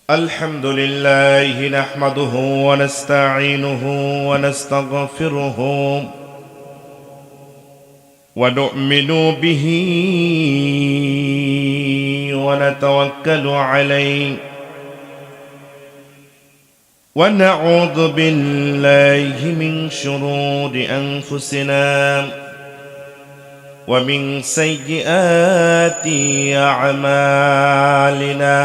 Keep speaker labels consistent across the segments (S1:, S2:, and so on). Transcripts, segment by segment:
S1: الحمد لله نحمده ونستعينه ونستغفره ونؤمن به ونتوكل عليه ونعوذ بالله من شرور أنفسنا ومن سيئات أعمالنا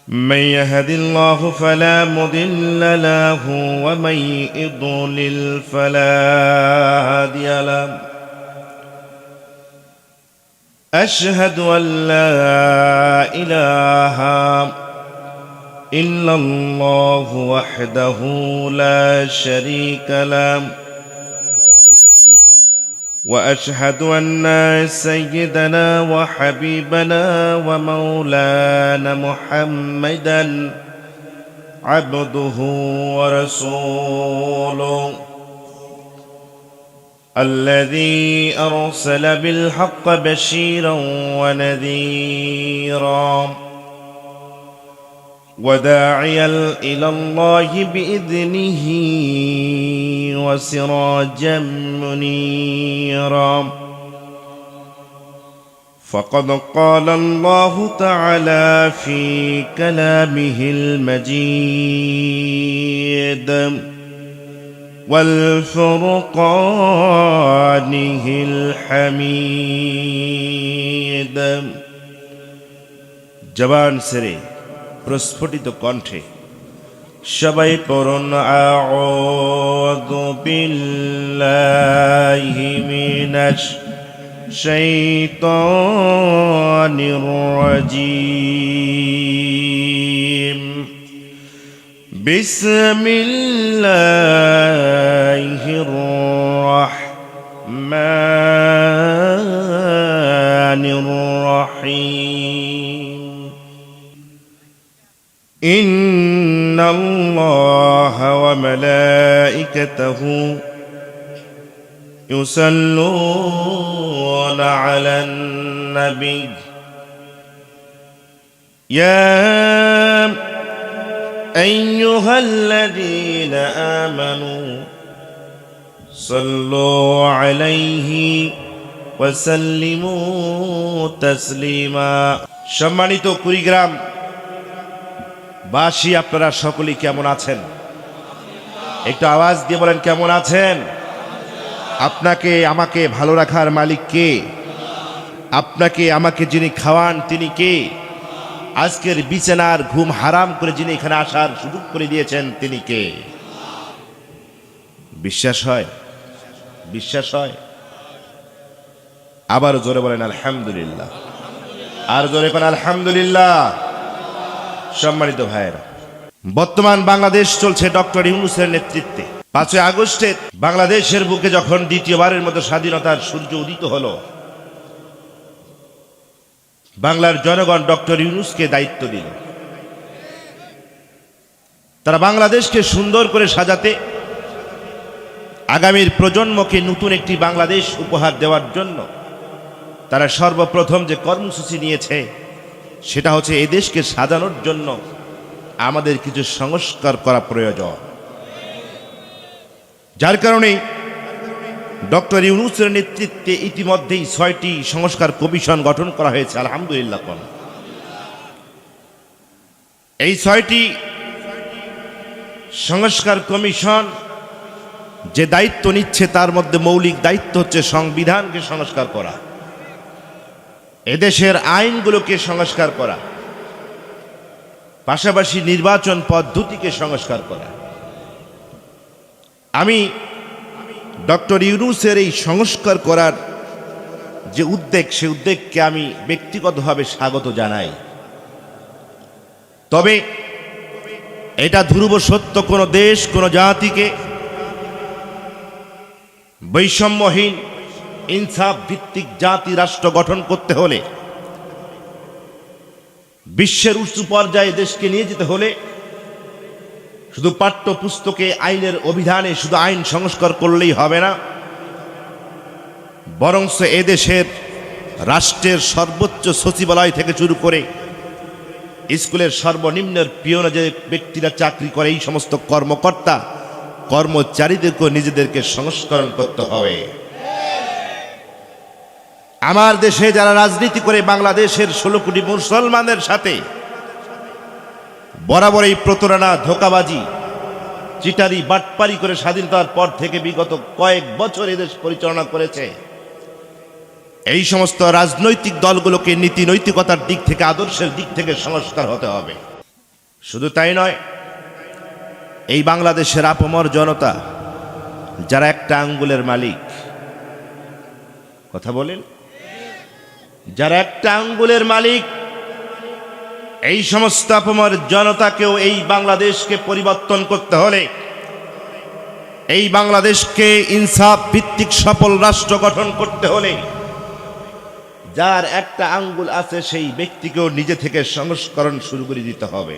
S1: من يهد الله فلا مضل له ومن يضلل فلا هادي له أشهد أن لا إله إلا الله وحده لا شريك له وأشهد أن سيدنا وحبيبنا ومولانا محمدا عبده ورسوله الذي أرسل بالحق بشيرا ونذيرا وداعيا إلى الله بإذنه وسراجا منيرا فقد قال الله تعالى في كلامه المجيد والفرقانه الحميد জবান সেরে প্রস্ফুটিত কণ্ঠে সবাই পড়ুন আউযু বিল্লাহি মিনাশ শাইতানির রাজীম বিসমিল্লাহির রাহমানির রাহিম إن الله وملائكته يصلون على النبي يا أيها الذين آمنوا صلوا عليه وسلموا تسليما সম্মানিত কুড়িগ্রাম বাসী, আপনারা সকলেই কেমন আছেন? একটু আওয়াজ দিয়ে বলেন কেমন আছেন? আপনাকে আমাকে ভালো রাখার মালিক কে? আপনাকে আমাকে যিনি খাওয়ান তিনি কে? আজকের বিছানার ঘুম হারাম করে যিনি এখানে আসার সুযোগ করে দিয়েছেন তিনি কে? বিশ্বাস হয়? বিশ্বাস হয়? আবার জোরে বলেন আলহামদুলিল্লাহ। আর জোরে বলেন আলহামদুলিল্লাহ। সম্মানিত ভাইয়েরা, বর্তমান বাংলাদেশ চলছে ডক্টর ইউনূসের নেতৃত্বে। 5 আগস্টে বাংলাদেশের বুকে যখন দ্বিতীয়বারের মতো স্বাধীনতার সূর্য উদিত হলো, বাংলার জনগণ ডক্টর ইউনূসকে দায়িত্ব দিল। তারা বাংলাদেশকে সুন্দর করে সাজাতে, আগামীর প্রজন্মকে নতুন একটি বাংলাদেশ উপহার দেওয়ার জন্য তারা সর্বপ্রথম যে কর্মসূচি নিয়েছে সেটা হচ্ছে এই দেশকে সাজানোর জন্য আমাদের কিছু সংস্কার করা প্রয়োজন। যার কারণে ডক্টর ইউনূসের নেতৃত্বে ইতিমধ্যেই 6টি সংস্কার কমিশন গঠন করা হয়েছে। আলহামদুলিল্লাহ। এই 6টি সংস্কার কমিশন যে দায়িত্ব নিচ্ছে তার মধ্যে মৌলিক দায়িত্ব হচ্ছে সংবিধানকে সংস্কার করা, এদেশের আইনগুলোকে সংস্কার করা, পাশাপাশি নির্বাচন পদ্ধতিকে সংস্কার করা। আমি ডক্টর ইউনূসের এই সংস্কার করার যে উদ্যোগ, সে উদ্যোগকে আমি ব্যক্তিগতভাবে স্বাগত জানাই। তবে এটা ধ্রুব সত্য, কোনো দেশ কোনো জাতিকে বৈষম্যহীন ইনসাফ ভিত্তিক জাতি রাষ্ট্র গঠন করতে হলে, বিশ্বের উচ্চ পর্যায়ে দেশকে নিয়ে যেতে হলে শুধু পাঠ্য পুস্তকে আইনের অভিধানে শুধু আইন সংস্কার করলেই হবে না, বরঞ্চ এদেশের রাষ্ট্রের সর্বোচ্চ সচিবালয় থেকে শুরু করে স্কুলের সর্বনিম্নের পিয়নে যে ব্যক্তিরা চাকরি করে, এই সমস্ত কর্মকর্তা কর্মচারীদেরকে নিজেদেরকে সংস্করণ করতে হবে। আমার দেশে যারা রাজনীতি করে বাংলাদেশের 16 কোটি মুসলমানের সাথে বরাবর এই প্রতারণা, ধোঁকাবাজি, চিটারি, বাটপারি করে স্বাধীনতার পর থেকে বিগত কয়েক বছর এদেশ পরিচালনা করেছে, এই সমস্ত রাজনৈতিক দলগুলোকে নীতি নৈতিকতার দিক থেকে, আদর্শের দিক থেকে সংস্কার হতে হবে। শুধু তাই নয়, এই বাংলাদেশের আপামর জনতা যারা একটা আঙ্গুলের মালিক, কথা বলেন, যারা একটা আঙ্গুলের মালিক, এই সমস্ত আপামর জনতাকেও এই বাংলাদেশকে পরিবর্তন করতে হলে, এই বাংলাদেশকে ইনসাফ ভিত্তিক সফল রাষ্ট্র গঠন করতে হলে, যার একটা আঙ্গুল আছে সেই ব্যক্তিকেও নিজে থেকে সংস্করণ শুরু করে দিতে হবে।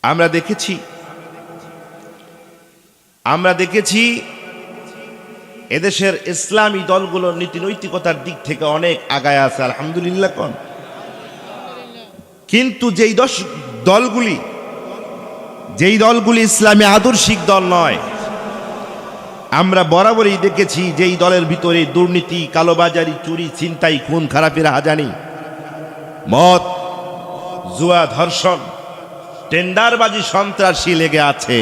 S1: আমরা দেখেছি এদেশের ইসলামী দলগুলো নীতি নৈতিকতার দিক থেকে অনেক আগায় আছে, আলহামদুলিল্লাহ কোন। কিন্তু যেই দলগুলি ইসলামী আদর্শিক দল নয়, আমরা বরাবরই দেখেছি যেই দলের ভিতরে দুর্নীতি, কালোবাজারি, চুরি, ছিনতাই, খুন খারাপি, রাহাজানি, মদ, জুয়া, ধর্ষণ, টেন্ডারবাজি, সন্ত্রাসী লেগে আছে,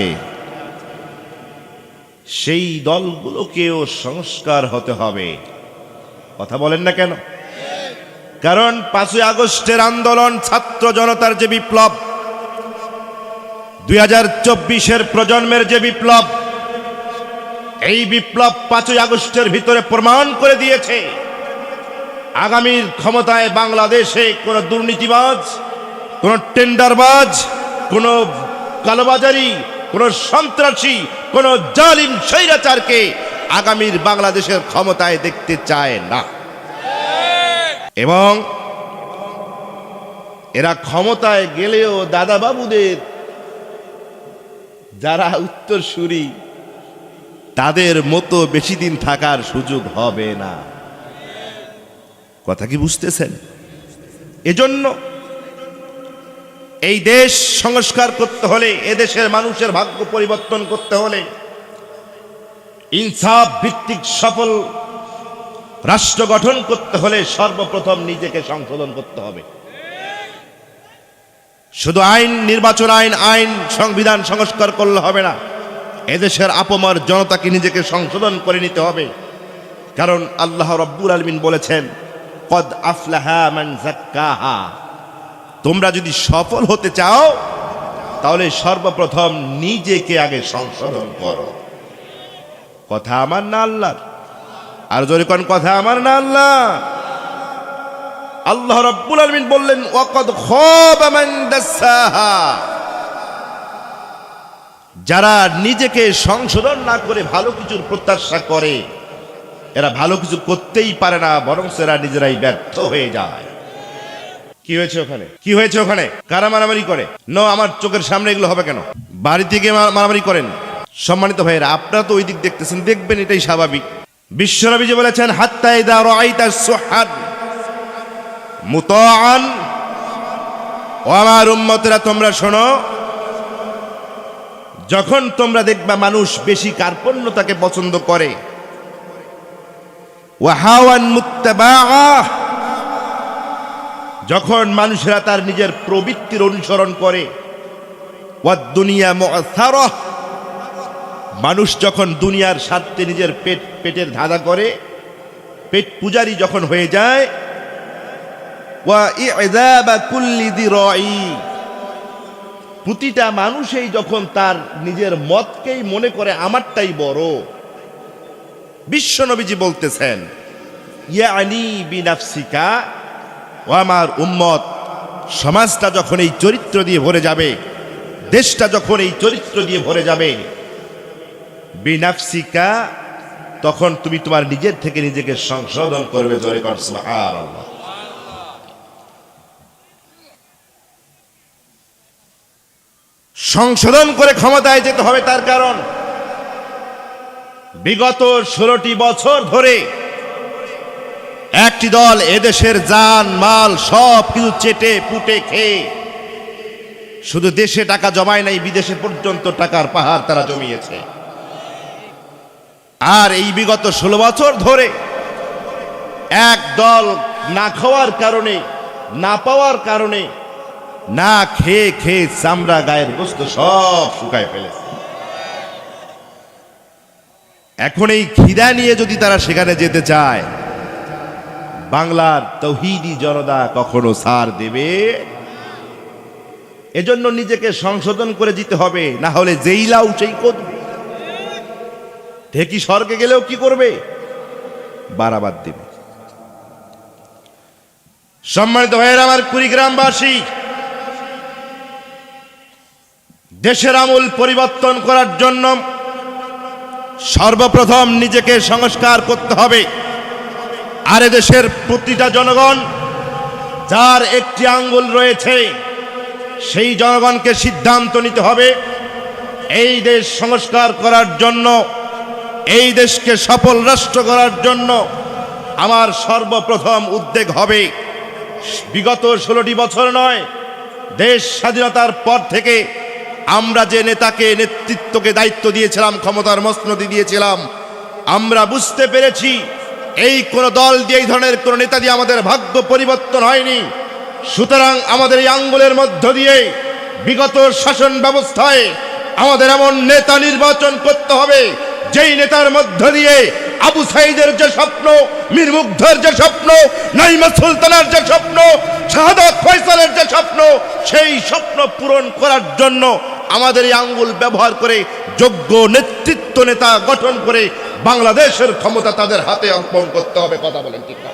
S1: সেই দলগুলোকেও সংস্কার হতে হবে। কথা বলেন না কেন? কারণ 5ই আগস্টের আন্দোলন, ছাত্র জনতার যে বিপ্লব, 2024-এর প্রজন্মের যে বিপ্লব, এই বিপ্লব 5ই আগস্টের ভিতরে প্রমাণ করে দিয়েছে আগামীর ক্ষমতায় বাংলাদেশে কোনো দুর্নীতিবাজ, কোনো টেন্ডারবাজ, কোনো কালোবাজারি, কোনো সন্ত্রাসী, কোনো জালিম স্বৈরাচারকে আগামীর বাংলাদেশের ক্ষমতায় দেখতে চায় না। এবং এরা ক্ষমতায় গেলেও দাদা বাবুদের যারা উত্তরসূরি, তাদের মতো বেশি দিন থাকার সুযোগ হবে না। কথা কি বুঝতেছেন? এজন্য এই দেশ সংস্কার করতে হলে, এদেশের মানুষের ভাগ্য পরিবর্তন করতে হলে, ইনসাফ ভিত্তিক সফল রাষ্ট্র গঠন করতে হলে সর্বপ্রথম নিজেকে সংশোধন করতে হবে। শুধু আইন, নির্বাচন আইন, সংবিধান সংস্কার করলে হবে না, এদেশের আপামর জনতাকে নিজেকে সংশোধন করে নিতে হবে। কারণ আল্লাহ রাব্বুল আলামিন বলেছেন, কদ আফলাহা মান যাক্কাহা, তোমরা যদি সফল হতে চাও তাহলে সর্বপ্রথম নিজেকে আগে সংশোধন করো। কথা আমার না আল্লাহর? আর জোরে কোন কথা আমার না আল্লাহ? আল্লাহ রাব্বুল আলামিন বললেন, ওয়াকাদ খাবা মান দাসাহা, যারা নিজেকে সংশোধন না করে ভালো কিছুর প্রত্যাশা করে, এরা ভালো কিছু করতেই পারে না, বরং এরা নিজেরাই ব্যর্থ হয়ে যায়। কি হয়েছে ওখানে? কারা মারামারি করে? আমার চোখের সামনে এগুলো হবে কেন? বাড়ি থেকে মারামারি করেন। সম্মানিত ভাইয়েরা, আপনারা তো ওই দিক দেখতেছেন, দেখবেন, এটাই স্বাভাবিক। বিশ্বনবী যে বলেছেন, হাত্তা ইযা রাআইতা সুহাদ মুতাআন, ও আমার উম্মতেরা তোমরা শোনো, যখন তোমরা দেখবা মানুষ বেশি কার্পণ্যতাকে পছন্দ করে, ওয়া হাওয়ান মুত্তাবাআ, যখন মানুষেরা তার নিজের প্রবৃত্তির অনুসরণ করে, ওয়াদ দুনিয়া মুআসারা, মানুষ যখন দুনিয়ার স্বার্থে নিজের পেটের ধাঁধা করে, পেট পূজারি যখন হয়ে যায়, ওয়া ইযাবা কুল্লি যিরাই, প্রতিটা মানুষই যখন তার নিজের মতকেই মনে করে আমারটাই বড়। বিশ্বনবীজি বলতেছেন, ইয়ানি বিনাফসিকা, ও আমার উম্মত, সমাজটা যখন এই চরিত্র দিয়ে ভরে যাবে, দেশটা যখন এই চরিত্র দিয়ে ভরে যাবে, বিনাফসিকা, তখন তুমি তোমার নিজের থেকে নিজেকে সংশোধন করবে। জোরে কর সুবহানাল্লাহ। সংশোধন করে ক্ষমতায় যেতে হবে। তার কারণ বিগত 16টি বছর ধরে একটি দল এদেশের জান মাল সব কিছু চেটে পুটে খেয়ে শুধু দেশে টাকা জমায় নাই, বিদেশে পর্যন্ত টাকার পাহাড় তারা জমিয়েছে। আর এই বিগত 16 বছর ধরে এক দল না খাওয়ার কারণে, না পাওয়ার কারণে, না খেয়ে খেয়ে চামড়া গায়ের গোস্ত সব শুকায় ফেলেছে। এখন এই খিদা নিয়ে যদি তারা সেখানে যেতে চায়, বাংলার তৌহিদি জনতা কখনো ছাড় দেবে? এজন্য নিজেকে সংশোধন করে যেতে হবে, না হলে যেই লাউ সেই করবে। ঢেকি স্বর্গে গেলেও কি করবে? বারাবার দেবে। সম্মানিত ভাইয়েরা আমার, কুড়িগ্রামবাসী, দেশের আমূল পরিবর্তন করার জন্য সর্বপ্রথম নিজেকে সংস্কার করতে হবে। আর দেশের প্রতিটা জনগণ যার একটি আঙ্গুল রয়েছে, সেই জনগণকে সিদ্ধান্ত নিতে হবে এই দেশ সংস্কার করার জন্য, এই দেশকে সফল রাষ্ট্র করার জন্য আমার সর্বপ্রথম উদ্যোগ হবে। বিগত 16টি বছর নয়, দেশ স্বাধীনতার পর থেকে আমরা যে নেতাকে, নেতৃত্বকে দায়িত্ব দিয়েছিলাম, ক্ষমতার মসনদে দিয়েছিলাম, আমরা বুঝতে পেরেছি এই কোন দল দিয়ে, এই ধরনের কোন নেতা দিয়ে আমাদের ভাগ্য পরিবর্তন হয়নি। সুতরাং আমাদের এই আঙ্গুলের মধ্য দিয়ে বিগত শাসন ব্যবস্থায় আমাদের এমন নেতা নির্বাচন করতে হবে, যেই নেতার মধ্য দিয়ে আবু সাইদের যে স্বপ্ন, মীর মুগ্ধের যে স্বপ্ন, নাইমা সুলতানের যে স্বপ্ন, শাহাদাত ফয়সালের যে স্বপ্ন, সেই স্বপ্ন পূরণ করার জন্য আমাদের এই আঙ্গুল ব্যবহার করে যোগ্য নেতৃত্ব নেতা গঠন করে বাংলাদেশের ক্ষমতা তাদের হাতে অর্পণ করতে হবে। কথা বলেন ঠিক না?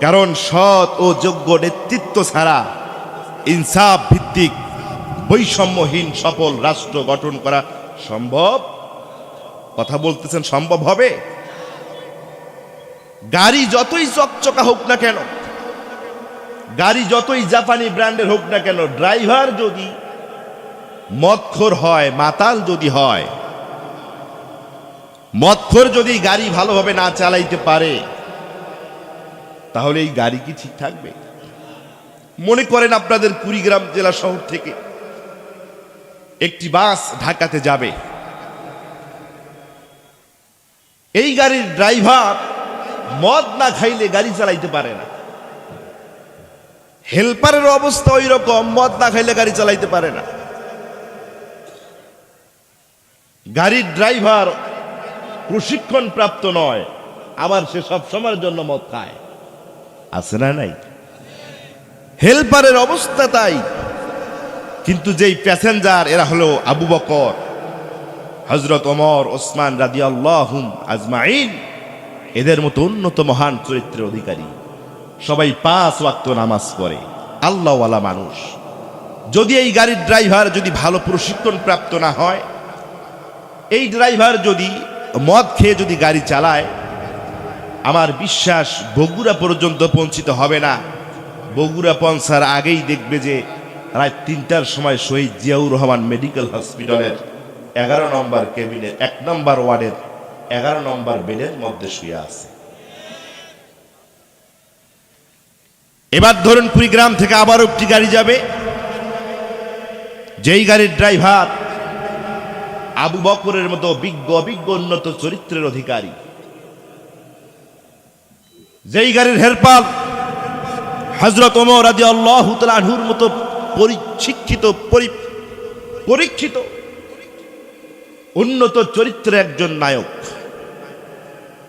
S1: কারণ সৎ ও যোগ্য নেতৃত্ব ছাড়া ইনসাফ ভিত্তিক বৈষম্যহীন সফল রাষ্ট্র গঠন করা সম্ভব? কথা বলতেছেন, সম্ভব হবে? গাড়ি যতই চকচকা হোক না কেন, গাড়ি যতই জাপানি ব্র্যান্ডের হোক না কেন, ড্রাইভার যদি মদখোর হয়, মাতাল যদি হয়, মদখোর যদি গাড়ি ভালোভাবে না চালাইতে পারে, তাহলে এই গাড়ি কি ঠিক থাকবে? মনে করেন আপনাদের কুড়িগ্রাম জেলা শহর থেকে একটি বাস ঢাকাতে যাবে, এই গাড়ির ড্রাইভার মদ না খাইলে গাড়ি চালাইতে পারে না। হেল্পারের অবস্থা ওই রকম, মদ না খাইলে গাড়ি চালাইতে পারে না। গাড়ির ড্রাইভার প্রশিক্ষণ প্রাপ্ত নয়, আবার সে সব সময়ের জন্য মদ খায়, আছে না নাই? হেল্পারের অবস্থা তাই। কিন্তু যেই প্যাসেঞ্জার, এরা হলো আবু বকর, হযরত ওমর, ওসমান রাদিয়াল্লাহু আজমাইন, এদের মতো উন্নত মহান চরিত্রের অধিকারী, সবাই 5 ওয়াক্ত নামাজ পড়ে, আল্লাহওয়ালা মানুষ। যদি এই গাড়ির ড্রাইভার যদি ভালো প্রশিক্ষণ প্রাপ্ত না হয়, এই ড্রাইভার যদি মদ খেয়ে যদি গাড়ি চালায়, আমার বিশ্বাস বগুড়া পর্যন্ত পৌঁছিত হবে না। বগুড়া পৌঁছার আগেই দেখবে যে রাত 3টার সময় শহীদ জিয়াউর রহমান মেডিকেল হসপিটালের 11 নম্বর কেবিনের 1 নম্বর ওয়ার্ডের 11 নম্বর বেডের মধ্যে শুয়ে আছে। এবার ধরুন কুড়িগ্রাম থেকে আবার একটি গাড়ি যাবে, যেই গাড়ির ড্রাইভার আবু বকরের মতো অভিজ্ঞ উন্নত চরিত্রের অধিকারী, যেই গাড়ির হেল্পার হযরত ওমর রাদিয়াল্লাহু তাআলা আনহুর মতো পরীক্ষিত উন্নত চরিত্রের একজন নায়ক,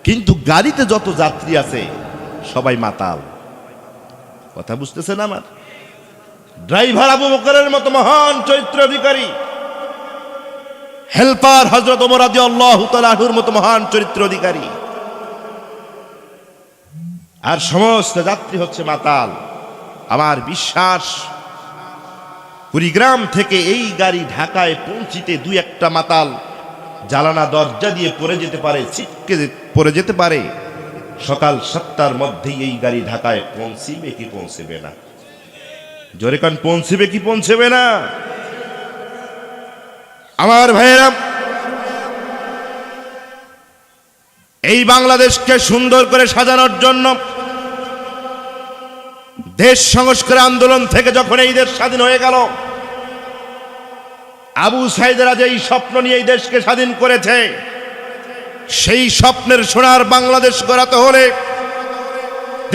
S1: কিন্তু গাড়িতে যত যাত্রী আছে সবাই মাতাল। কথা বুঝতেছেন আমার? ড্রাইভার আবু বকরের মতো মহান চরিত্র অধিকারী, হেল্পার হযরত ওমর রাদিয়াল্লাহু তাআলা আনহুর মতো মহান চরিত্র অধিকারী, আর সমস্ত যাত্রী হচ্ছে মাতাল। আমার বিশ্বাস কুড়িগ্রাম থেকে এই গাড়ি ঢাকায় পৌঁছিতে 2-1টা মাতাল জালানা দরজা দিয়ে পড়ে যেতে পারে, ছিটকে পড়ে যেতে পারে। সকাল 7টার মধ্যেই এই গাড়ি ঢাকায় পৌঁছিবে কি পৌঁছবে না? জোরে কান, পৌঁছবে কি পৌঁছবে না? আমার ভাইয়েরা, এই বাংলাদেশকে সুন্দর করে সাজানোর জন্য দেশ সংস্কার আন্দোলন থেকে যখন এই দেশ স্বাধীন হয়ে গেল, আবু সাইদরা যেই স্বপ্ন নিয়ে এই দেশকে স্বাধীন করেছে, সেই স্বপ্নের সোনার বাংলাদেশ গড়াতে হলে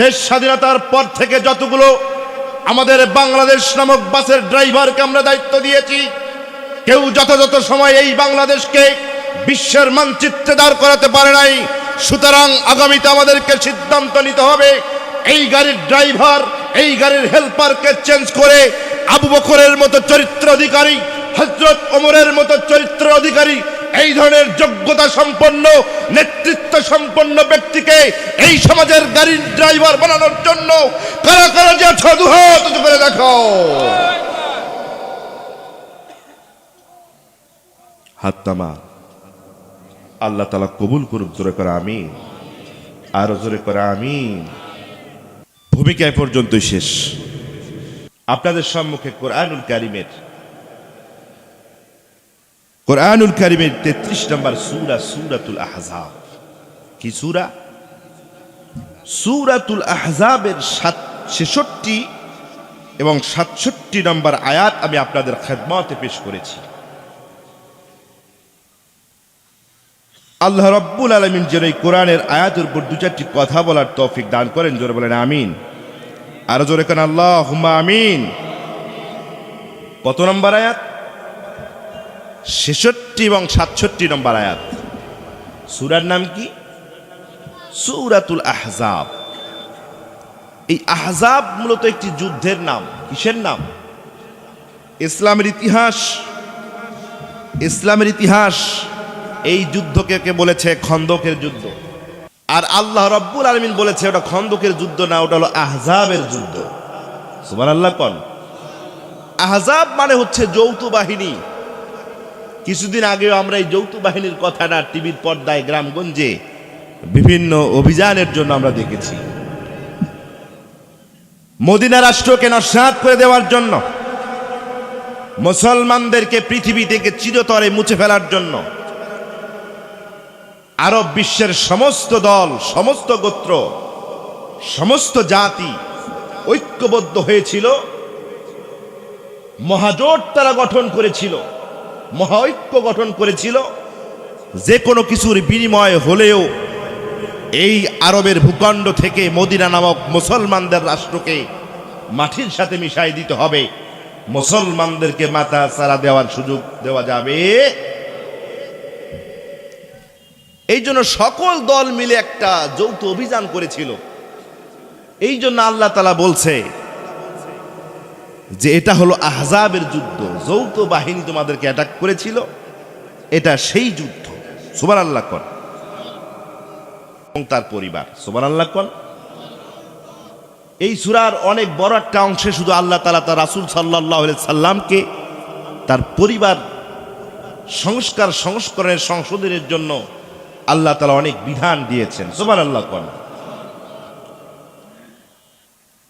S1: দেশ স্বাধীনতার পর থেকে যতগুলো আমাদের বাংলাদেশ নামক বাসের ড্রাইভারকে আমরা দায়িত্ব দিয়েছি, কেউ যথাযথ সময় এই বাংলাদেশকে বিশ্বের মানচিত্রে দাঁড় করাতে পারে নাই। সুতরাং আগামীতে আমাদেরকে সিদ্ধান্ত নিতে হবে, এই গাড়ির ড্রাইভার, এই গাড়ির হেল্পারকে চেঞ্জ করে আবু বকরের মতো চরিত্র অধিকারী, হযরত ওমরের মতো চরিত্র অধিকারী, এই ধরনের যোগ্যতা সম্পন্ন, নেতৃত্ব সম্পন্ন ব্যক্তিকে এই সমাজের গাড়ির ড্রাইভার বানানোর জন্য কারা কারা যে দুহাত উঁচু করে দেখো, হাত নামা। আল্লাহ তাআলা কবুল করুক। জোরে করে আমিন, আরো জোরে করে আমিন। ভূমিকা এ পর্যন্তই শেষ। আপনাদের সম্মুখে কোরআনুল কারীমের 33 নম্বর সূরা, সূরাতুল আহজাব। কি সূরা? সূরাতুল আহজাবের 66 এবং 67 নম্বর আয়াত আমি আপনাদের খেদমতে পেশ করেছি। আল্লাহ রাব্বুল আলামিন যেন এই কোরআনের আয়াতের উপর দু চারটি কথা বলার তৌফিক দান করেন। জোরে বলেন আমিন, আরো জোরে কেন আল্লাহুম্মা আমিন। কত নম্বর আয়াত? 66 এবং 67 নম্বর আয়াত। সূরার নাম কি? সূরাতুল আহজাব। এই আহজাব মূলত একটি যুদ্ধের নাম। কিসের নাম? ইসলামের ইতিহাস এই যুদ্ধকে কে বলেছে খন্দকের যুদ্ধ। আর আল্লাহ রাব্বুল আলামিন বলেছে ওটা খন্দকের যুদ্ধ না, ওটা হলো আহজাবের যুদ্ধ। সুবহানাল্লাহ কোন? আহজাব মানে হচ্ছে যৌথ বাহিনী। কিছুদিন আগেও আমরা এই যৌথ বাহিনীর কথাটা টিভির পর্দায় গ্রামগঞ্জে বিভিন্ন অভিযানের জন্য আমরা দেখেছি। মদিনা রাষ্ট্রকে নস্যাৎ করে দেওয়ার জন্য, মুসলমানদেরকে পৃথিবী থেকে চিরতরে মুছে ফেলার জন্য আরব বিশ্বের সমস্ত দল, সমস্ত গোত্র, সমস্ত জাতি ঐক্যবদ্ধ হয়েছিল, মহাজোট তারা গঠন করেছিল, মহাঐক্য গঠন করেছিল। যে কোনো কিছুর বিনিময় হলেও এই আরবের ভূখণ্ড থেকে মদিনা নামক মুসলমানদের রাষ্ট্রকে মাটির সাথে মিশাই দিতে হবে। মুসলমানদেরকে মাথা চারা দেওয়ার সুযোগ দেওয়া যাবে। এই জন্য সকল দল মিলে একটা যৌথ অভিযান করেছিল। এই জন্য আল্লাহ তাআলা বলছে যে এটা হলো আহজাবের যুদ্ধ। যৌথ বাহিনী তোমাদেরকে অ্যাটাক করেছিল, এটা সেই যুদ্ধ। সুবহানাল্লাহ কোন? এবং তার পরিবার। সুবহানাল্লাহ কোন? এই সূরার অনেক বড় একটা অংশে শুধু আল্লাহ তাআলা তার রাসূল সাল্লাল্লাহু আলাইহি সাল্লামকে তার পরিবার সংস্করণের সংশোধনের জন্য আল্লাহ তাআলা অনেক বিধান দিয়েছেন। সুবহানাল্লাহ কোন?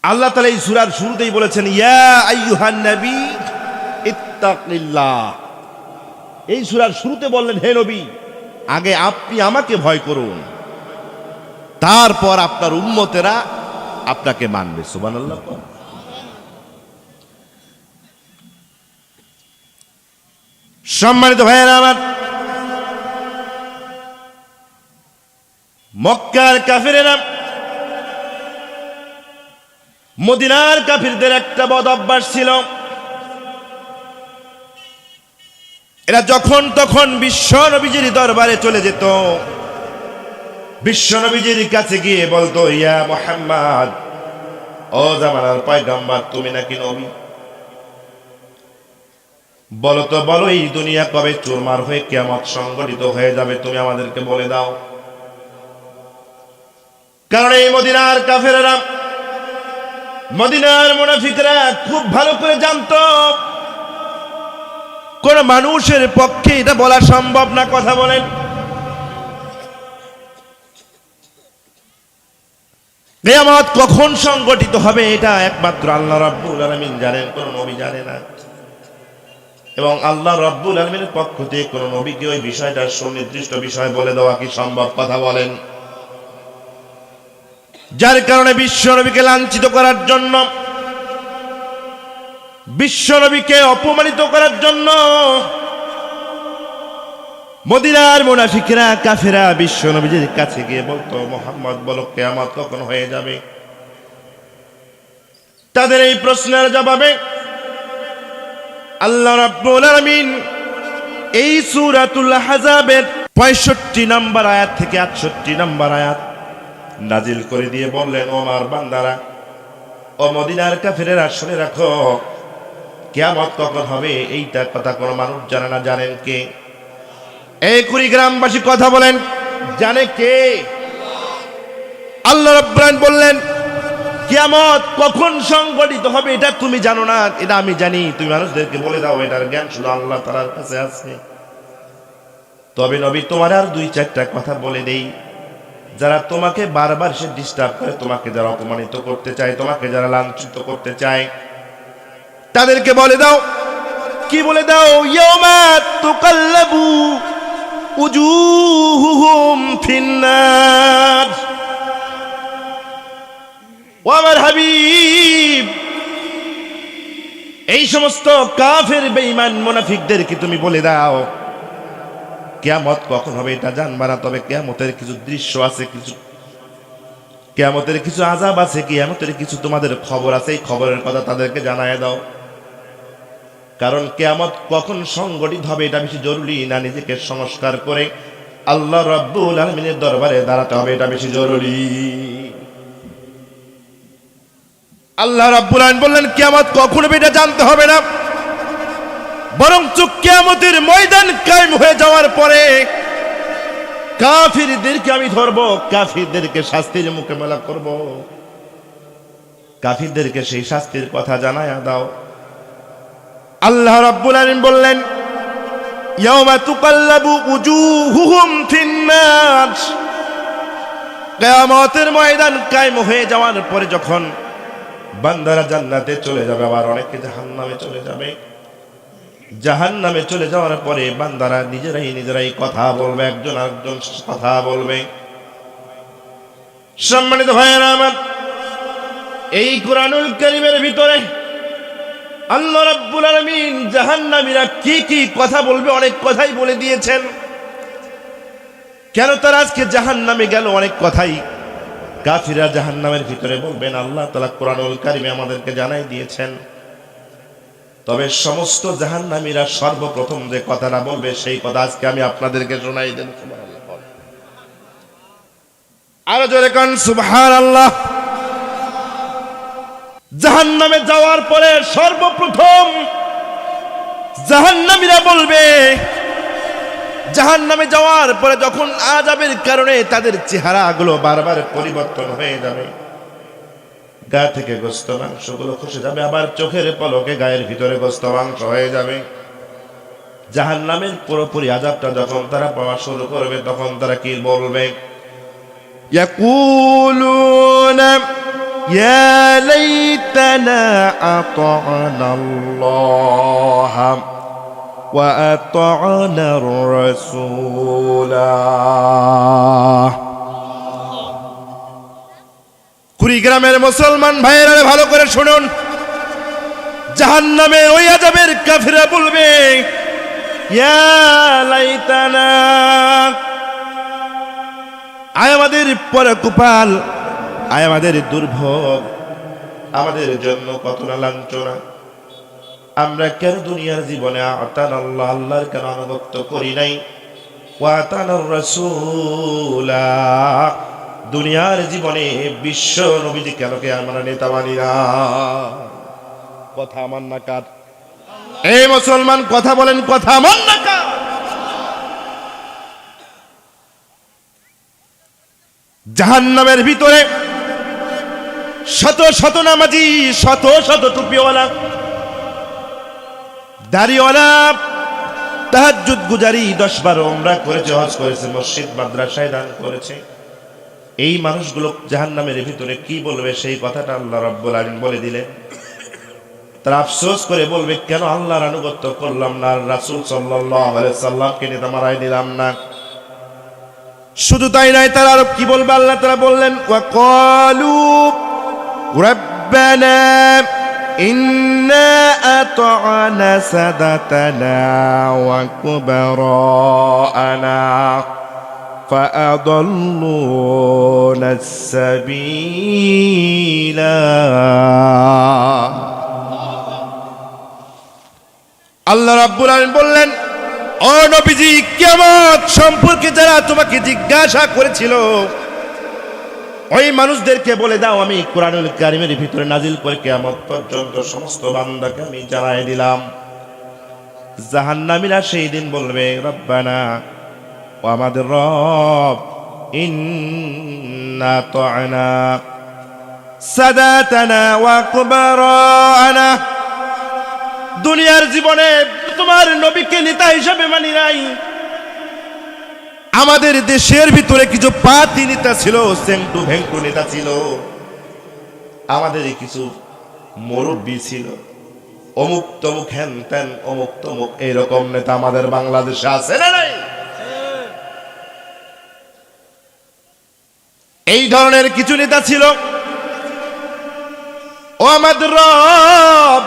S1: আল্লাহ তাআলা এই সূরার শুরুতেই বলেছেন ইয়া আইয়ুহান নবী ইত্তাকিল্লাহ। এই সূরার শুরুতে বললেন হে নবী, আগে আপনি আমাকে ভয় করুন, তারপর আপনার উম্মতেরা আপনাকে মানবে। সুবহানাল্লাহ। সম্মানিত ভাইয়েরা আমার, মক্কার কাফিরেরা মদিনার কাফিরদের একটা বদ অভ্যাস ছিল। এরা যখন তখন বিশ্ব নবীজির দরবারে চলে যেত, বিশ্ব নবীজির কাছে গিয়ে বলতো ইয়া মুহাম্মদ, ও জামানার পয়গম্বর, তুমি নাকি নবী? বলো তো, বলো এই দুনিয়া কবে চুরমার হয়ে কিয়ামত সংঘটিত হয়ে যাবে, তুমি আমাদেরকে বলে দাও। কারণ এই মদিনার কাফেরেরা, মদিনার মুনাফিকরা খুব ভালো করে জানতো কোন মানুষের পক্ষে এটা বলা সম্ভব না। কথা বলেন, কিয়ামত কখন সংঘটিত হবে এটা একমাত্র আল্লাহ রাব্বুল আলামিন জানেন, কোন নবী জানে না। এবং আল্লাহ রাব্বুল আলামিনের পক্ষ থেকে কোন নবীকে ওই বিষয়টা সুনির্দিষ্ট বিষয় বলে দেওয়া কি সম্ভব? কথা বলেন। যার কারণে বিশ্ব নবীকে লাঞ্ছিত করার জন্য, বিশ্ব নবীকে অপমানিত করার জন্য মদিনার মুনাফিকরা কাফেরা বিশ্ব নবীর কাছে গিয়ে বলতো, মুহাম্মদ বলো কিয়ামত কখন হয়ে যাবে? তাদের এই প্রশ্নের জবাবে আল্লাহ রাব্বুল আলামিন এই সূরাতুল আহজাবের 65 নম্বর আয়াত থেকে 68 নম্বর আয়াত নাজিল করে দিয়ে বললেন, ও আমার বান্দারা, ও মদিনার কাফেরেরা, শুনে রাখো, কিয়ামত কখন হবে এইটা কথা কোনো মানুষ জানে না। জানেন কে? এই কুড়িগ্রামবাসী কথা বলেন, জানে কে? আল্লাহ রাব্বুল আলামিন বললেন, কিয়ামত কখন সংঘটিত হবে এটা তুমি জানো না, এটা আমি জানি। তুমি মানুষদেরকে বলে দাও, এটার জ্ঞান শুধু আল্লাহ তাআলার কাছে আছে। তবে নবী, তোমার আর 2-4টা কথা বলে দেই। যারা তোমাকে বারবার সে ডিস্টার্ব করে, তোমাকে যারা অপমানিত করতে চায়, তোমাকে যারা লাঞ্ছিত করতে চায়, তাদেরকে বলে দাও। কি বলে দাও? ইয়াউমা তুকাল্লাবু উজুহুহুম ফিন্নার। ও আমার হাবিব, এই সমস্ত কাফের বেঈমান মুনাফিকদেরকে তুমি বলে দাও, কিয়ামত কখন হবে এটা জানবা না, তবে কিয়ামতের কিছু দৃশ্য আছে, কিছু কিয়ামতের কিছু আযাব আছে, কিয়ামতের কিছু তোমাদের খবর আছে, এই খবরের কথা তাদেরকে জানায় দাও। কারণ কিয়ামত কখন সংঘটিত হবে এটা বেশি জরুরি না নিজেকে সংস্কার করে আল্লাহ রাব্বুল আলামিনের দরবারে দাঁড়াতে হবে, এটা বেশি জরুরি। আল্লাহ রাব্বুল আলামিন বললেন, কিয়ামত কখন হবে এটা জানতে হবে না, বরং কিয়ামতের ময়দান কায়েম হয়ে যাওয়ার পরে কাফিরদেরকে আমি ধরব, কাফিরদেরকে শাস্তির মোকাবেলা করব। কাফিরদেরকে সেই শাস্তির কথা জানায়া দাও। আল্লাহ রাব্বুল আলামিন বললেন, ইয়াউমা তুকাল্লাবু উজুহুহুম ফিন্নার। কিয়ামতের ময়দান কায়েম হয়ে যাওয়ার পরে যখন বান্দারা জান্নাতে চলে যাবে, আবার অনেকে জাহান্নামে চলে যাবে। জাহান্নামে চলে যাওয়ার পরে বান্দারা নিজেরাই কথা বলবে, একজন আরেকজন কথা বলবে। সম্মানিত ভাইয়েরা আমার, এই কোরআনুল কারীমের ভিতরে আল্লাহ রাব্বুল আলামিন জাহান্নামীরা কি কি কথা বলবে অনেক কথাই বলে দিয়েছেন। কেন তারা আজকে জাহান্নামে গেল, অনেক কথাই কাফিররা জাহান্নামের ভিতরে বলবেন, আল্লাহ তাআলা কোরআনুল কারীমে আমাদেরকে জানাই দিয়েছেন। তবে সমস্ত জাহান্নামীরা সর্বপ্রথম যে কথাটা বলবে সেই কথা আজকে আমি আপনাদেরকে শোনাই দেব। সুবহানাল্লাহ, আরো জোরে কান সুবহানাল্লাহ। জাহান্নামে যাওয়ার পরে সর্বপ্রথম জাহান্নামীরা বলবে, জাহান্নামে যাওয়ার পরে যখন আযাবের কারণে তাদের চেহারাগুলো বারবার পরিবর্তন হয়ে যাবে, গা থেকে গোস্ত মাংসগুলো খসে যাবে, আবার চোখের পলকে গায়ের ভিতরে গোস্ত মাংস হয়ে যাবে। জাহান্নামের পুরোপুরি আযাবটা যখন তারা পাওয়া শুরু করবে, তখন তারা কি বলবে? ইয়াকুলুনা ইয়া লাইতানা আতা'না আল্লাহ ওয়া আতা'না আর-রাসূলা। কুড়িগ্রামের মুসলমান ভাইয়েরা ভালো করে শুনুন, জাহান্নামের ওই আযাবের কাফিররা বলবে, ইয়া লাইতানা, আয় আমাদের পরকুপাল, আয় আমাদের দুর্ভোগ, আমাদের জন্য কত না লাঞ্ছনা। আমরা কেন দুনিয়ার জীবনে আতানা আল্লাহ, আল্লাহর কেন আনুগত্য করি নাই, ওয়া আতানা আর-রাসূলা, দুনিয়ার জীবনে বিশ্ব নবীজি কেন কে আমরা নেতা মানি না? কথা আমার না কার? এই মুসলমান কথা বলেন, কথা আমার না কার? জাহান্নামের ভিতরে শত শত নামাজি, শত শত টুপিওয়ালা, দাড়িওয়ালা, তাহাজ্জুদ গুজারি, 10-12 উমরা করেছে, হজ করেছে, মসজিদ মাদ্রাসায় দান করেছে। এই মানুষগুলো জাহান্নামের ভিতরে কি বলবে সেই কথাটা আল্লাহ রাব্বুল আলামিন বলে দিলেন। তারা আফসোস করে বলবে, কেন আল্লাহর আনুগত্য করলাম না, রাসূল সাল্লাল্লাহু আলাইহি সাল্লামকে নেতা মারাই দিলাম না। শুধু তাই নয়, তারা আরো কি বলবে? আল্লাহ তাআলা বললেন, ওয়া ক্বালু রাব্বানা ইন্না আতা'না সাদাতানা ওয়া কুবারা'না فأضلونا السبيل। আল্লাহ রাব্বুল আলামিন বললেন, ও নবীজি, কিয়ামত সম্পর্কে যারা তোমাকে জিজ্ঞাসা করেছিল ওই মানুষদেরকে বলে দাও, আমি কোরআনুল কারীমের ভিতরে নাজিল করে কিয়ামত পর্যন্ত সমস্ত বান্দাকে আমি জানাই দিলাম। জাহান্নামীরা সেই দিন বলবে, রব্বানা, ও আমাদের রব, ইন্না তা'না সাদাতানা ওয়া কুবারা'না, দুনিয়ার জীবনে তোমার নবীকে নেতা হিসেবে মানি নাই। আমাদের দেশের ভিতরে কিছু পাতি নেতা ছিল, সেন্টু ভেঙ্কু নেতা ছিল, আমাদের কিছু মুরব্বী ছিল, অমুক তমুক হ্যান ত্যান অমুক তমুক, এইরকম নেতা আমাদের বাংলাদেশে আছে না নাই? এই ধরনের কিছু নেতা ছিল। ও আমাদের রব,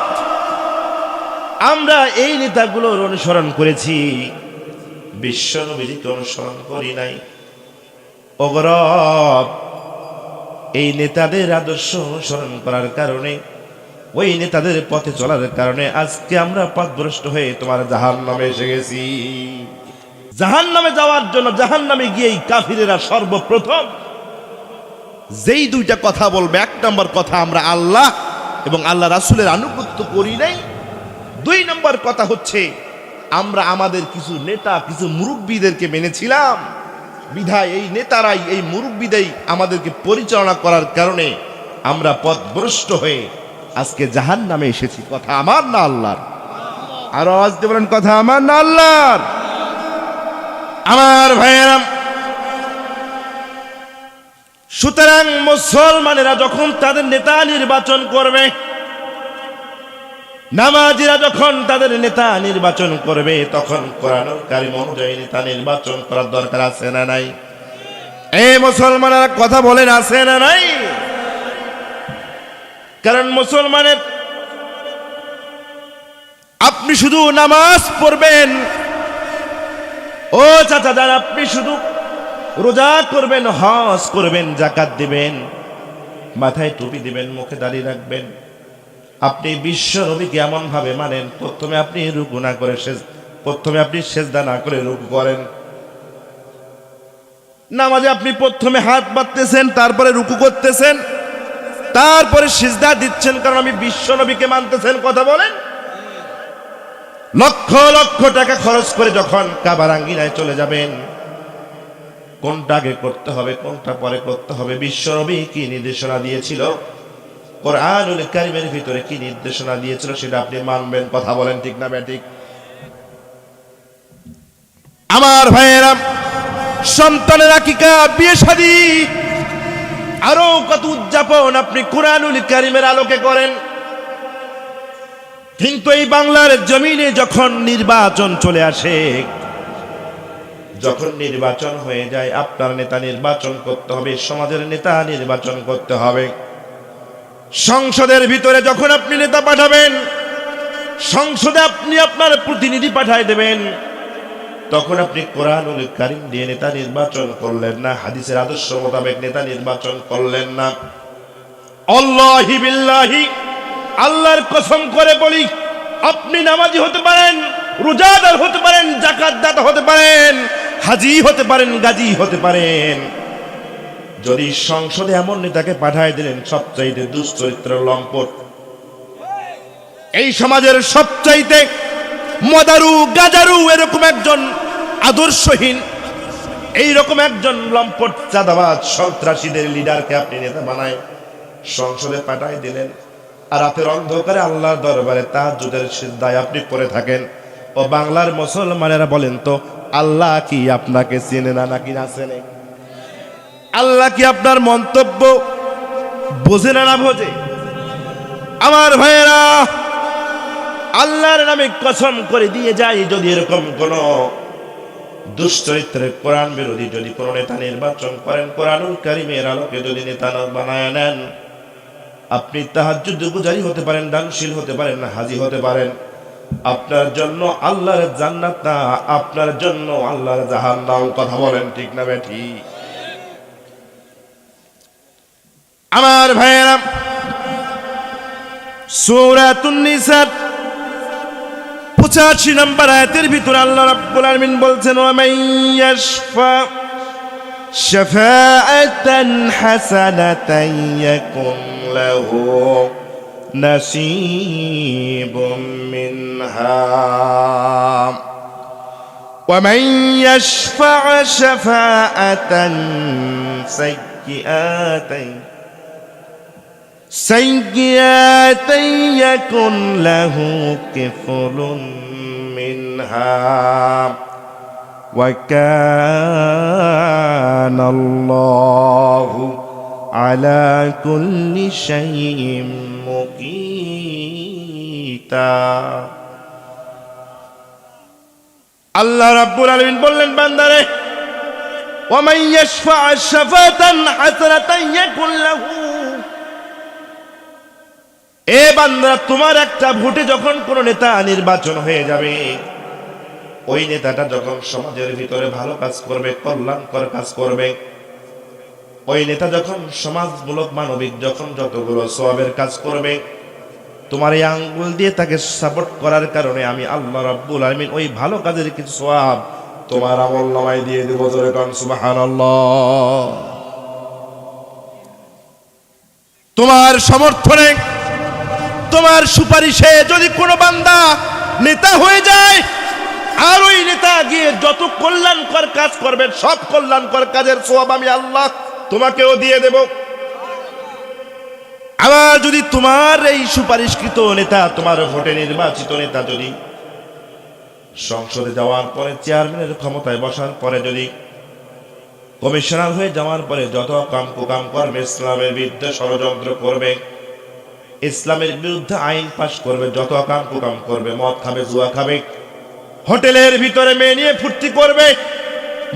S1: আমরা এই নেতাগুলোর অনুসরণ করেছি, বিশ্ব নবীকে অনুসরণ করি নাই। ও রব, এই নেতাদের আদর্শ অনুসরণ করার কারণে, ওই নেতাদের পথে চলার কারণে আজকে আমরা পথভ্রষ্ট হয়ে তোমার জাহান্নামে এসে গেছি। জাহান্নামে যাওয়ার জন্য জাহান্নামে গিয়েই কাফিরেরা সর্বপ্রথম যেই দুইটা কথা বলবে, এক নম্বর কথা, আমরা আল্লাহ এবং আল্লাহ রাসূলের আনুগত্য করি নাই। দুই নম্বর কথা হচ্ছে, আমরা আমাদের কিছু নেতা, কিছু মুরব্বীদেরকে মেনেছিলাম, বিধায় এই নেতারাই, এই মুরব্বীদেরই আমাদেরকে পরিচালনা করার কারণে আমরা পথভ্রষ্ট হয়ে আজকে জাহান্নামে এসেছি। কথা আমার না আল্লাহর? আর আওয়াজ দিয়ে বলেন, কথা আমার না আল্লাহর? আমার ভাইয়েরা, সুতরাং মুসলমানেরা যখন তাদের নেতা নির্বাচন করবে, নামাজিরা যখন তাদের নেতা নির্বাচন করবে, তখন কোরআনুল কারীম অনুযায়ী নেতা নির্বাচন করার দরকার আছে না নাই? এই মুসলমানেরা কথা বলেন, আছে না নাই? কারণ মুসলমানের, আপনি শুধু নামাজ পড়বেন, ও চাচা যান, আপনি শুধু রোজা করবেন, হজ করবেন, যাকাত দিবেন, মাথায় টুপি দিবেন, মুখে দাড়ি রাখবেন, আপনি বিশ্ব নবীকে এমন ভাবে মানেন, প্রথমে আপনি রুকু না করে প্রথমে আপনি সেজদা না করে রুকু করেন। নামাজে আপনি প্রথমে হাত বাঁধতেছেন, তারপরে রুকু করতেছেন, তারপরে সিজদা দিচ্ছেন, কারণ আমি বিশ্ব নবীকে মানতেছেন। কথা বলেন। লক্ষ লক্ষ টাকা খরচ করে যখন কাবার আঙ্গিনায় চলে যাবেন, কোনটা আগে করতে হবে, কোনটা পরে করতে হবে, বিশ্ব নবী কি নির্দেশনা দিয়েছিল, কোরআনুল কারীমের ভিতরে কি নির্দেশনা দিয়েছিল, সেটা আপনি মানবেন। কথা বলেন, ঠিক না ব্যাঠিক? আমার ভাইয়েরা, সন্তানের আকিকা, বিয়ে শাদী, আরো কত উদযাপন আপনি কোরআনুল কারীমের আলোকে করেন। কিন্তু এই বাংলার জমিনে যখন নির্বাচন চলে আসে, যখন নির্বাচন হয়ে যায়, আপনার নেতা নির্বাচন করতে হবে, সমাজের নেতা নির্বাচন করতে হবে। সংসদের ভিতরে যখন আপনি নেতা পাঠাবেন, সংসদে আপনি আপনার প্রতিনিধি পাঠায় দেবেন, তখন আপনি কোরআনুল কারীম দিয়ে নেতা নির্বাচন করলেন না, হাদিসের আদর্শ মোতাবেক নেতা নির্বাচন করলেন না। আল্লাহি বিল্লাহি, আল্লাহর কসম করে বলি, আপনি নামাজি হতে পারেন, রোজাদার হতে পারেন, যাকাত দাতা হতে পারেন, হাজি হতে পারেন, গাজী হতে পারেন, যদি সংসদে এমন নেতাকে পাঠায় দিলেন সবচাইতে দুশ্চরিত্র লম্পট, এই সমাজের সবচাইতে মদারু গাজারু এরকম একজন আদর্শহীন, এইরকম একজন লম্পট চাঁদাবাজ সন্ত্রাসীদের লিডারকে আপনি নেতা বানায় সংসদে পাঠায় দিলেন, আর রাতের অন্ধকারে আল্লাহর দরবারে তাহাজ্জুদের সিজদায় আপনি পড়ে থাকেন। ও বাংলার মুসলমানেরা বলেন তো, আল্লাহ কি আপনাকে চেনে না নাকি না চেনে? আল্লাহ কি আপনার মন্তব্য বোঝে না না বোঝে? আমার ভাইয়েরা, আল্লাহর নামে কসম করে দিয়ে যাই, যদি এরকম কোন দুশ্চরিত্রের কোরআন বিরোধী যদি কোন নেতা নির্বাচন করেন, কোরআনুল কারীমের আলোকে যদি নেতা বানায় নেন, আপনি তাহাজ্জুদ গুজারি হতে পারেন, দানশীল হতে পারেন, হাজী হতে পারেন, আপনার জন্য আল্লাহর জান্নাত না, আপনার জন্য আল্লাহর জাহান্নাম। কথা বলেন ঠিক না বেঠি? আমার ভাইয়েরা, সূরাতুন নিসা 85 নম্বর আয়াতের ভিতরে আল্লাহ রাব্বুল আলামিন বলছেন, ওয়া মান ইয়াশফা শাফাআতান হাসানাতান ইয়াকুন লাহু নাসীবুম মিনহা ওয়া মান ইয়াশফা শাফাআতান সাইয়্যাতান ইয়াকুন লাহু কিফলুন মিনহা ওয়া কানাল্লাহু আলা কুল্লি শাইইন মুকীতা। আল্লাহ রাব্বুল আলামিন বললেন, বান্দারে, ওয়া মান ইয়াশফা শাফাতান হাসানাতান ইয়াকুন লাহু, এ বান্দা, তোমার একটা ভোটে যখন কোন নেতা নির্বাচন হয়ে যাবে, ওই নেতাটা যখন সমাজের ভিতরে ভালো কাজ করবে, কল্যাণকর কাজ করবে, ওই নেতা যখন সমাজমূলক মানবিক যখন যতগুলো সওয়াবের কাজ করবে, তোমার এই আঙ্গুল দিয়ে তাকে সাপোর্ট করার কারণে আমি আল্লাহ রাব্বুল আলামিন ওই ভালো কাজের কিছু সওয়াব তোমার আমলনামায় দিয়ে দেব। জোরে কোন সুবহানাল্লাহ। তোমার সমর্থনে, তোমার সুপারিশে যদি কোনো বান্দা নেতা হয়ে যায়, আর ওই নেতা গিয়ে যত কল্যাণকর কাজ করবে, সব কল্যাণকর কাজের সওয়াব আমি আল্লাহ তোমাকেও দিয়ে দেব। আবার যদি তোমার এই সুপারিশকৃত নেতা, তোমার ভোটে নির্বাচিত নেতা যদি সংসদে যাওয়ার পরে, চেয়ারম্যানের ক্ষমতায় বসার পরে, যদি কমিশনার হয়ে যাওয়ার পরে যত কাম কুকাম করবে, ইসলামের বিরুদ্ধে ষড়যন্ত্র করবে, ইসলামের বিরুদ্ধে আইন পাশ করবে, যত কাম কুকাম করবে, মদ খাবে, জুয়া খাবে, হোটেলের ভিতরে মেয়ে নিয়ে ফুর্তি করবে,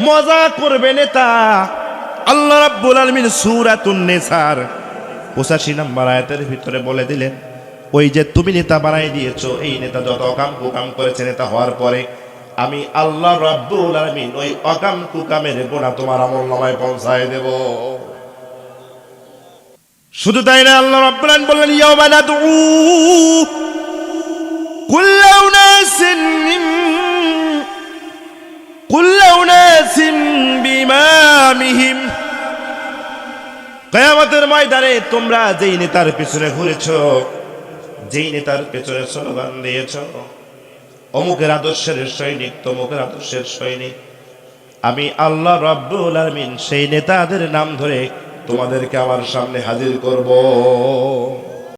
S1: মজা করবে নেতা, আল্লাহ রাব্বুল আলামিন সূরাতুন নিসার 85 নম্বর আয়াতের ভিতরে বলে দিলেন, ওই যে তুমি নেতা বানাই দিয়েছো, এই নেতা যত অকাম কুকাম করেছে, নেতা হওয়ার পরে আমি আল্লাহ রাব্বুল আলামিন ওই অকাম কুকামের গুনাহ তোমার আমলনামায় পৌঁছায় দেব। শুধু তাই না, আল্লাহ রাব্বুল আলামিন বললেন, ইয়াওমা নাদউ কুল্লা উনাসিন বিইমামিহিম, কিয়ামতের ময়দানে তোমরা যেই নেতার পিছনে ঘুরেছো, যেই নেতার পেছনে স্লোগান দিয়েছো, অমুকের আদর্শের সৈনিক, তমুকের আদর্শের সৈনিক, আমি আল্লাহ রাব্বুল আলামিন সেই নেতাদের নাম ধরে তোমাদেরকে আমার সামনে হাজির করব।